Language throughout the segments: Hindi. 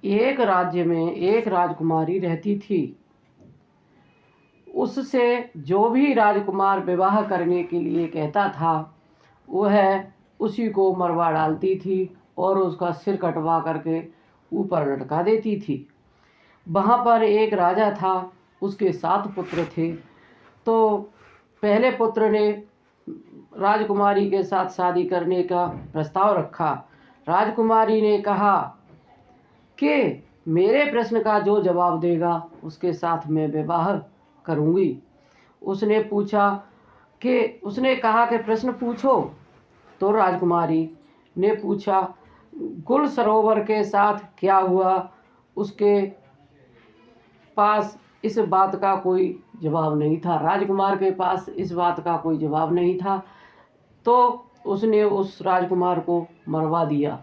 एक राज्य में एक राजकुमारी रहती थी। उससे जो भी राजकुमार विवाह करने के लिए कहता था वह उसी को मरवा डालती थी और उसका सिर कटवा करके ऊपर लटका देती थी। वहाँ पर एक राजा था, उसके 7 पुत्र थे। तो पहले पुत्र ने राजकुमारी के साथ शादी करने का प्रस्ताव रखा। राजकुमारी ने कहा कि मेरे प्रश्न का जो जवाब देगा उसके साथ मैं विवाह करूंगी। उसने कहा कि प्रश्न पूछो। तो राजकुमारी ने पूछा, गुल सरोवर के साथ क्या हुआ? उसके पास इस बात का कोई जवाब नहीं था। राजकुमार के पास इस बात का कोई जवाब नहीं था, तो उसने उस राजकुमार को मरवा दिया।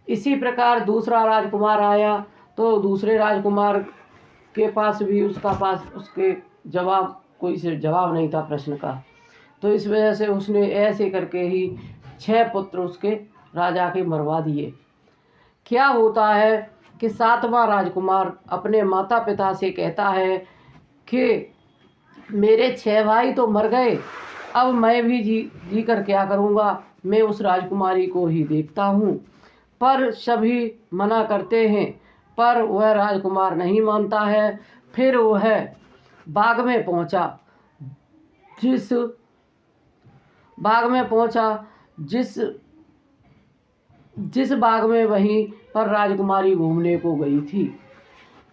इसी प्रकार दूसरा राजकुमार आया, तो दूसरे राजकुमार के पास भी उसके कोई से जवाब नहीं था प्रश्न का। तो इस वजह से उसने ऐसे करके ही 6 पुत्र उसके राजा के मरवा दिए। क्या होता है कि 7वां राजकुमार अपने माता पिता से कहता है कि मेरे 6 भाई तो मर गए, अब मैं भी जी कर क्या करूँगा, मैं उस राजकुमारी को ही देखता हूँ। पर सभी मना करते हैं, पर वह राजकुमार नहीं मानता है। फिर वह बाग में पहुँचा। जिस बाग में पहुँचा जिस जिस बाग में वहीं पर राजकुमारी घूमने को गई थी।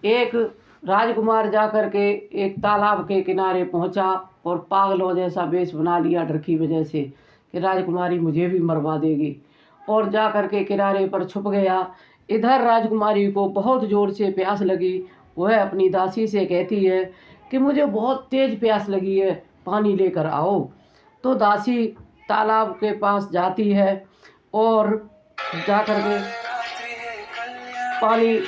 एक राजकुमार जाकर के एक तालाब के किनारे पहुंचा और पागलों जैसा वेश बना लिया डर की वजह से कि राजकुमारी मुझे भी मरवा देगी, और जाकर के किनारे पर छुप गया। इधर राजकुमारी को बहुत ज़ोर से प्यास लगी। वह अपनी दासी से कहती है कि मुझे बहुत तेज़ प्यास लगी है, पानी लेकर आओ। तो दासी तालाब के पास जाती है और जाकर के पानी